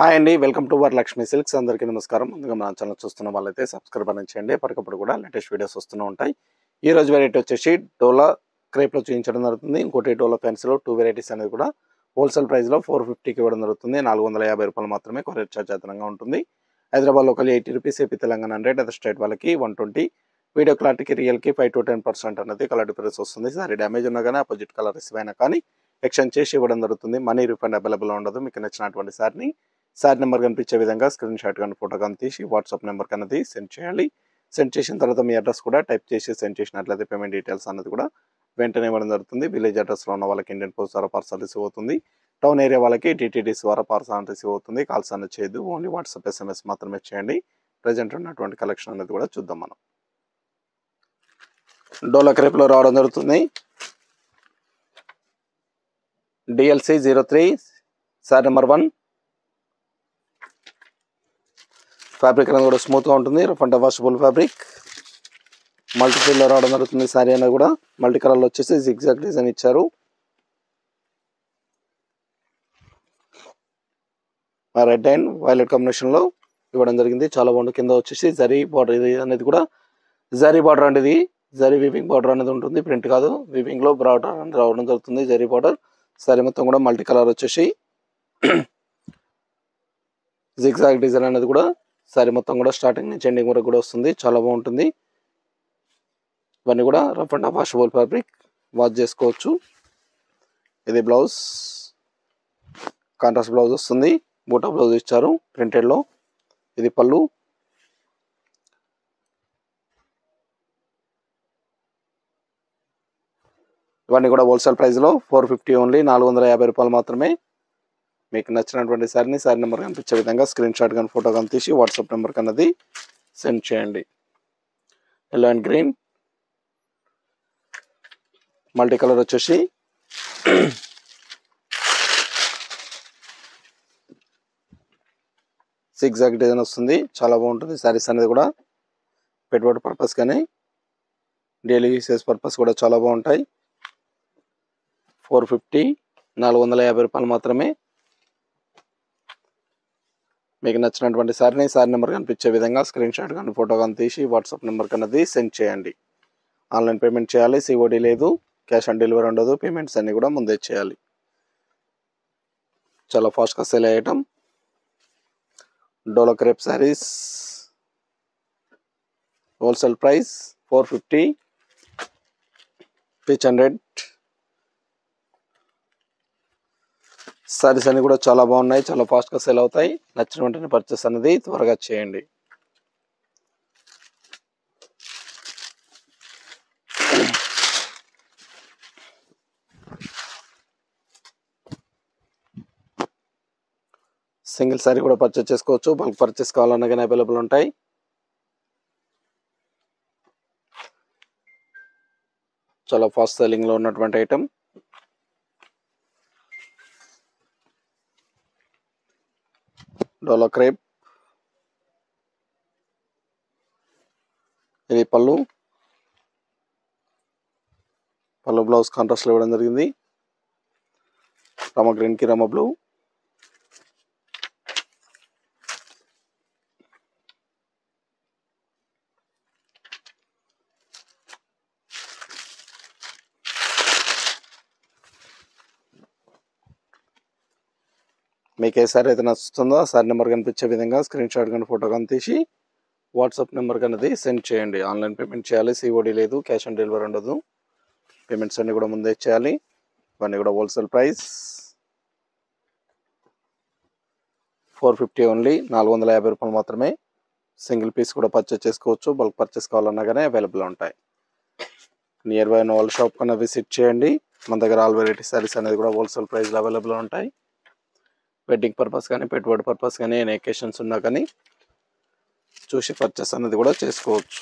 Hi అండి, welcome to Varalakshmi silks. అందరికీ నమస్కారం. ముందుగా మన ఛానల్ చూస్తున్న వాళ్ళైతే సబ్స్క్రైబ్ అని చేయండి. ఎప్పటికప్పుడు కూడా లేటెస్ట్ వీడియోస్ వస్తూనే ఉంటాయి. ఈ రోజు వెరైటీ వచ్చేసి డోలా క్రేప్లో చూపించడం జరుగుతుంది. ఇంకోటి డోలా ఫ్యాన్సీలో 2 వెరైటీస్ అనేది కూడా హోల్సేల్ ప్రైస్లో 450కి ఇవ్వడం జరుగుతుంది. 450 రూపాయలు మాత్రమే కొరియర్ ఛార్జ్ అదనంగా ఉంటుంది. Hyderabad local 80 rupees, AP Telangana 100, other state వాళ్ళకి 120. వీడియో క్లారిటీకి రియల్కి 5 to 10% అనేది కలర్ డిఫరెన్స్ వస్తుంది. సారీ డ్యామేజ్ ఉన్నా కానీ అపోజిట్ కలర్ రిసీవ్ అయినా కానీ ఎక్స్చేంజ్ చేసి ఇవ్వడం జరుగుతుంది. మనీ రిఫండ్ అవైలబుల్ ఉండదు. మీకు నచ్చినటువంటి సారీ నెంబర్ కనిపించే విధంగా స్క్రీన్ షాట్ కానీ ఫోటో కానీ తీసి వాట్సాప్ నెంబర్ అనేది సెండ్ చేయాలి. సెండ్ చేసిన తర్వాత మీ అడ్రస్ కూడా టైప్ చేసి సెండ్ చేసినట్లయితే పేమెంట్ డీటెయిల్స్ అనేది కూడా వెంటనే ఇవ్వడం జరుగుతుంది. విలేజ్ అడ్రస్లో ఉన్న వాళ్ళకి ఇండియన్ పోస్ట్ ద్వారా పార్సల్ రిసీవ్ అవుతుంది. టౌన్ ఏరియా వాళ్ళకి టీటీడీస్ ద్వారా పార్సల్ రిసీవ్ అవుతుంది. కాల్స్ అనేది చేయదు, ఓన్లీ వాట్సాప్ SMS మాత్రమే చేయండి. ప్రజెంట్ ఉన్నటువంటి కలెక్షన్ అనేది కూడా చూద్దాం. మనం డోలా క్రేప్లో రావడం జరుగుతుంది. DLC 03 sorry number 1. ఫ్యాబ్రిక్ అనేది కూడా స్మూత్గా ఉంటుంది. Rough and washable fabric. Multi ఫీల్డ్లో రావడం జరుగుతుంది. శారీ అనేది కూడా మల్టీ కలర్లో వచ్చేసి జిగ్జాగ్ డిజైన్ ఇచ్చారు. రెడ్ అండ్ వైలెట్ కాంబినేషన్లో ఇవ్వడం జరిగింది. చాలా బాగుంది. కింద వచ్చేసి జరీ బార్డర్, ఇది అనేది కూడా జరీ బార్డర్ అండి. ఇది జరీ వీవింగ్ బార్డర్ అనేది ఉంటుంది, ప్రింట్ కాదు. వీవింగ్లో బార్డర్ అనేది రావడం జరుగుతుంది, జరీ బార్డర్. శారీ మొత్తం కూడా మల్టీ కలర్ వచ్చేసి జిగ్జాగ్ డిజైన్ అనేది కూడా శారీ మొత్తం కూడా స్టార్టింగ్ నుంచి ఎండింగ్ వరకు కూడా వస్తుంది. చాలా బాగుంటుంది. ఇవన్నీ కూడా rough and washable fabric, wash చేసుకోవచ్చు. ఇది బ్లౌజ్, కాంట్రాస్ట్ బ్లౌజ్ వస్తుంది. బూటా బ్లౌజ్ ఇచ్చారు ప్రింటెడ్లో. ఇది పళ్ళు. ఇవన్నీ కూడా హోల్సేల్ ప్రైస్లో 450 ఓన్లీ, 450 రూపాయలు మాత్రమే. మీకు నచ్చినటువంటి సారీ నెంబర్ కనిపించే విధంగా స్క్రీన్ షాట్ కానీ ఫోటో కానీ తీసి వాట్సాప్ నెంబర్ కన్నది సెండ్ చేయండి. Yellow and green multi colour వచ్చేసి జిగ్జాగ్ డిజైన్ వస్తుంది. చాలా బాగుంటుంది. శారీస్ అనేది కూడా పెట్టుబడి పర్పస్ కానీ డైలీ యూసేజ్ పర్పస్ కూడా చాలా బాగుంటాయి. 450, 450 రూపాయలు మాత్రమే. మీకు నచ్చినటువంటి సారీ నెంబర్ కనిపించే విధంగా స్క్రీన్ షాట్ కానీ ఫోటో కానీ తీసి వాట్సాప్ నెంబర్ కన్నది సెండ్ చేయండి. ఆన్లైన్ పేమెంట్ చేయాలి, COD లేదు, క్యాష్ ఆన్ డెలివరీ ఉండదు. పేమెంట్స్ అన్నీ కూడా ముందే చేయాలి. చాలా ఫాస్ట్గా సేల్ అయ్యేటం dola crepe saris. Wholesale price 450, పిచ్ 100. శారీస్ అన్ని కూడా చాలా బాగున్నాయి, చాలా ఫాస్ట్గా సేల్ అవుతాయి. నచ్చిన వెంటనే పర్చేస్ అనేది త్వరగా చేయండి. సింగిల్ శారీ కూడా పర్చేస్ చేసుకోవచ్చు. బల్క్ పర్చేస్ కావాలన్నా కానీ అవైలబుల్ ఉంటాయి. చాలా ఫాస్ట్ సెల్లింగ్లో ఉన్నటువంటి ఐటమ్. డోలా క్రేప్. ఇది పళ్ళు బ్లౌజ్ కాంట్రాస్ట్లో ఇవ్వడం జరిగింది. రామ గ్రీన్కి రామ బ్లూ. మీకు ఏ సారీ అయితే నచ్చుతుందో ఆ సారీ నెంబర్ కనిపించే విధంగా స్క్రీన్ షాట్ కానీ ఫోటో కానీ తీసి వాట్సాప్ నెంబర్ కన్నది సెండ్ చేయండి. ఆన్లైన్ పేమెంట్ చేయాలి, COD లేదు, క్యాష్ ఆన్ డెలివరీ ఉండదు. పేమెంట్స్ అన్నీ కూడా ముందే చేయాలి. ఇవన్నీ కూడా హోల్సేల్ ప్రైస్ 450 ఓన్లీ, 450 రూపాయలు మాత్రమే. సింగిల్ పీస్ కూడా పర్చేస్ చేసుకోవచ్చు. బల్క్ పర్చేస్ కావాలన్నా కానీ అవైలబుల్ ఉంటాయి. నియర్ బై ఉన్న వాళ్ళ షాప్ కన్నా విజిట్ చేయండి. మన దగ్గర ఆల్ వెరైటీ శారీస్ అనేది కూడా హోల్సేల్ ప్రైస్లో అవైలబుల్ ఉంటాయి. వెడ్డింగ్ పర్పస్ కానీ పెట్టుబడి పర్పస్ కానీ ఏమైనా ఎకేషన్స్ ఉన్నా కానీ చూసి పర్చేస్ అనేది కూడా చేసుకోవచ్చు.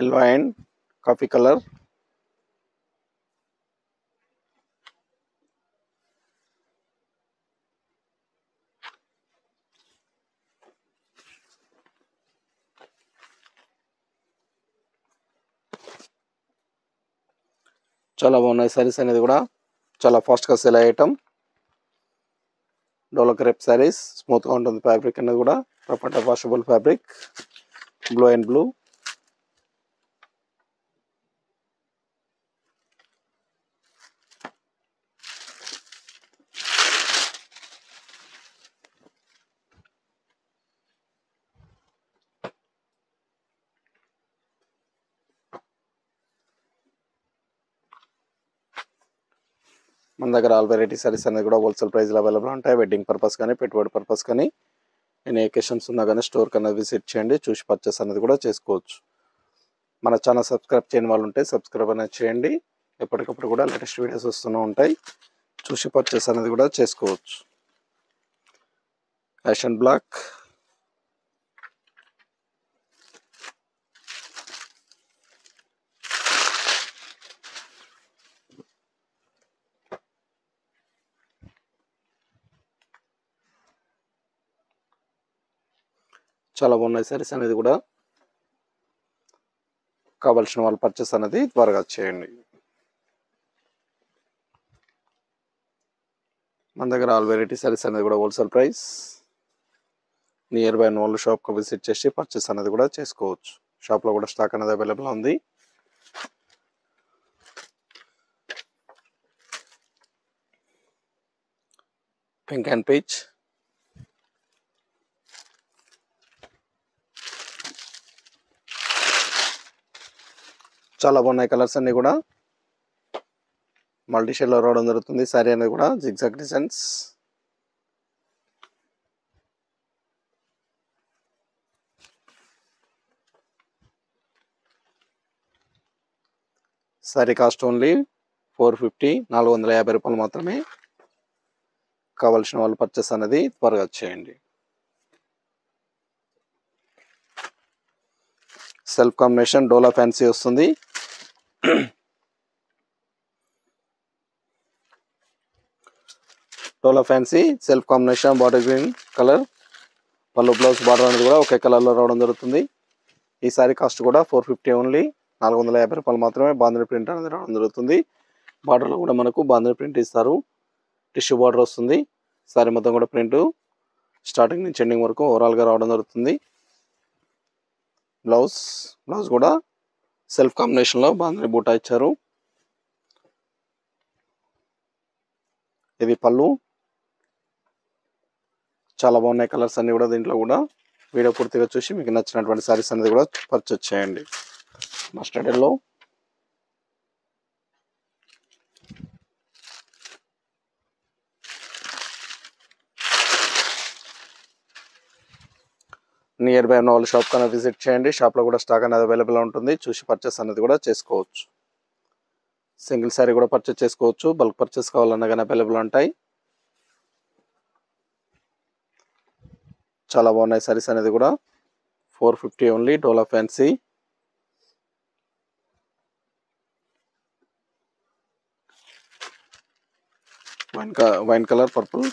Yellow and coffee colour. చాలా బాగున్నాయి సారీస్ అనేది కూడా. చాలా ఫాస్ట్గా సెల్ అయ్యే ఐటమ్. డోలా క్రేప్ శారీస్, స్మూత్గా ఉంటుంది ఫ్యాబ్రిక్ అనేది కూడా, rough and washable fabric, blue and blue. మన దగ్గర ఆల్ వెరైటీ సారీస్ అనేది కూడా హోల్సేల్ ప్రైస్లో అవైలబుల్ ఉంటాయి. వెడ్డింగ్ పర్పస్ కానీ, పెట్టుబడి పర్పస్ కానీ, ఎనీ ఎకేషన్స్ ఉన్నా కానీ స్టోర్ కన్నా విజిట్ చేయండి, చూసి పర్చేస్ అనేది కూడా చేసుకోవచ్చు. మన ఛానల్ సబ్స్క్రైబ్ చేయని వాళ్ళు ఉంటే సబ్స్క్రైబ్ అనేది చేయండి. ఎప్పటికప్పుడు కూడా లేటెస్ట్ వీడియోస్ వస్తూనే ఉంటాయి, చూసి పర్చేస్ అనేది కూడా చేసుకోవచ్చు. యాషన్ బ్లాక్, చాలా బాగున్నాయి సారీస్ అనేది కూడా. కావాల్సిన వాళ్ళు పర్చేస్ అనేది త్వరగా చేయండి. మన దగ్గర ఆల్ వెరైటీ సారీస్ అనేది కూడా హోల్సేల్ ప్రైస్. నియర్ బై ఉన్న వాళ్ళు షాప్కి విజిట్ చేసి పర్చేస్ అనేది కూడా చేసుకోవచ్చు. షాప్లో కూడా స్టాక్ అనేది అవైలబుల్ ఉంది. పింక్ అండ్ పీచ్, చాలా బాగున్నాయి కలర్స్ అన్ని కూడా. మల్టీ షేడ్లో రావడం జరుగుతుంది. శారీ అనేది కూడా zigzag designs. Sari cost only 450, 450 రూపాయలు మాత్రమే. కావాల్సిన వాళ్ళు పర్చేస్ అనేది త్వరగా చేయండి. సెల్ఫ్ కాంబినేషన్ డోలా ఫ్యాన్సీ వస్తుంది. Dola fancy self combination, bottle green colour. Pallu blouse border అనేది కూడా ఒకే కలర్లో రావడం జరుగుతుంది. ఈ సారీ కాస్ట్ కూడా 450 ఓన్లీ, 450 రూపాయలు మాత్రమే. బాంధని ప్రింట్ అనేది రావడం జరుగుతుంది. బార్డర్లో కూడా మనకు బాంధని ప్రింట్ ఇస్తారు. టిష్యూ బార్డర్ వస్తుంది. సారీ మొత్తం కూడా ప్రింట్ స్టార్టింగ్ నుంచి ఎండింగ్ వరకు ఓవరాల్గా రావడం జరుగుతుంది. బ్లౌజ్ కూడా సెల్ఫ్ కాంబినేషన్లో బాంధని బూటా ఇచ్చారు. ఇది పళ్ళు. చాలా బాగున్నాయి కలర్స్ అన్ని కూడా. దీంట్లో కూడా వీడియో పూర్తిగా చూసి మీకు నచ్చినటువంటి సారీస్ అనేది కూడా పర్చేస్ చేయండి. మస్టర్డ్ ఎల్లో, నియర్ బై ఉన్న వాళ్ళు షాప్ కన్నా విజిట్ చేయండి. షాప్లో కూడా స్టాక్ అనేది అవైలబుల్ ఉంటుంది, చూసి పర్చేస్ అనేది కూడా చేసుకోవచ్చు. సింగిల్ శారీ కూడా పర్చేస్ చేసుకోవచ్చు, బల్క్ పర్చేస్ కావాలన్నా కానీ అవైలబుల్ ఉంటాయి. చాలా బాగున్నాయి సారీస్ అనేది కూడా. 450 only, dola fancy. Wine colour purple.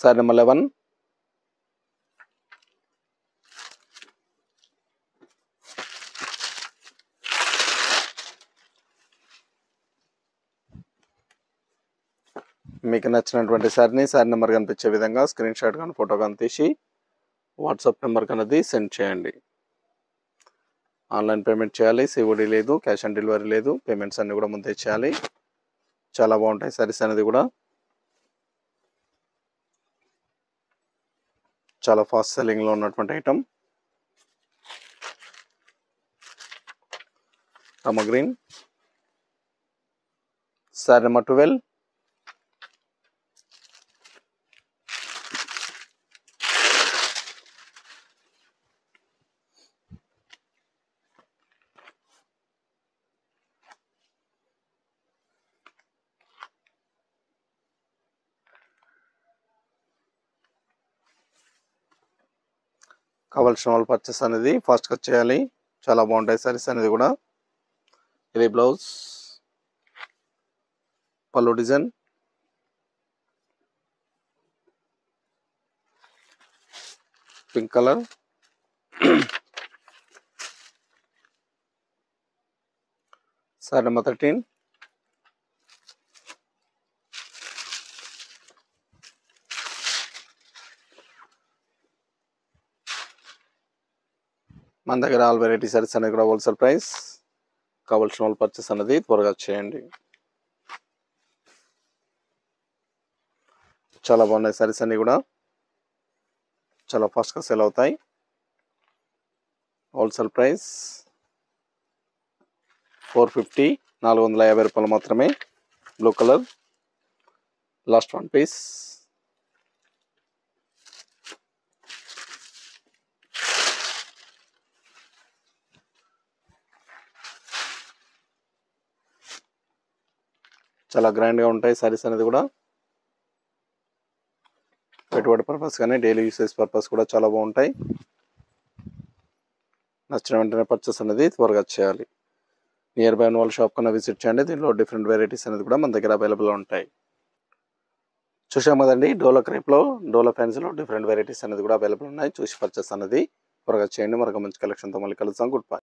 Sari number 11. మీకు నచ్చినటువంటి శారీ నెంబర్ కనిపించే విధంగా స్క్రీన్ షాట్ కానీ ఫోటో కానీ తీసి వాట్సాప్ నెంబర్ కన్నది సెండ్ చేయండి. ఆన్లైన్ పేమెంట్ చేయాలి, సిఓడి లేదు, క్యాష్ ఆన్ డెలివరీ లేదు. పేమెంట్స్ అన్ని కూడా ముందే చేయాలి. చాలా బాగుంటాయి సారీస్ అనేది కూడా. చాలా ఫాస్ట్ సెల్లింగ్లో ఉన్నటువంటి item. Rama green. Sorry number 12. కావాల్సిన వాళ్ళు పర్చేస్ అనేది ఫాస్ట్గా చేయాలి. చాలా బాగుంటాయి సారీస్ అనేది కూడా. ఇది బ్లౌజ్, పళ్ళు design, pink colour. Sorry number 13. మన దగ్గర ఆల్ వెరైటీ సారీస్ అనేది కూడా హోల్సేల్ ప్రైస్. కావాల్సిన వాళ్ళు పర్చేస్ అనేది త్వరగా చేయండి. చాలా బాగున్నాయి సారీస్ అన్నీ కూడా, చాలా ఫాస్ట్గా సేల్ అవుతాయి. హోల్సేల్ ప్రైస్ 450, 450 రూపాయలు మాత్రమే. Blue colour last one piece. చాలా గ్రాండ్గా ఉంటాయి సారీస్ అనేది కూడా. పెట్టుబడి పర్పస్ కానీ డైలీ యూసేజ్ పర్పస్ కూడా చాలా బాగుంటాయి. నచ్చిన వెంటనే పర్చేస్ అనేది త్వరగా చేయాలి. నియర్ బై వాళ్ళ షాప్ కన్నా విజిట్ చేయండి. దీనిలో డిఫరెంట్ వెరైటీస్ అనేది కూడా మన దగ్గర అవైలబుల్ ఉంటాయి. చూసాం కదండి, డోలా క్రేప్లో, డోలా ఫ్యాన్సీలో డిఫరెంట్ వెరైటీస్ అనేది కూడా అవైలబుల్ ఉన్నాయి. చూసి పర్చేస్ అనేది త్వరగా చేయండి. మరొక మంచి కలెక్షన్తో మళ్ళీ కలుద్దాం. Good bye.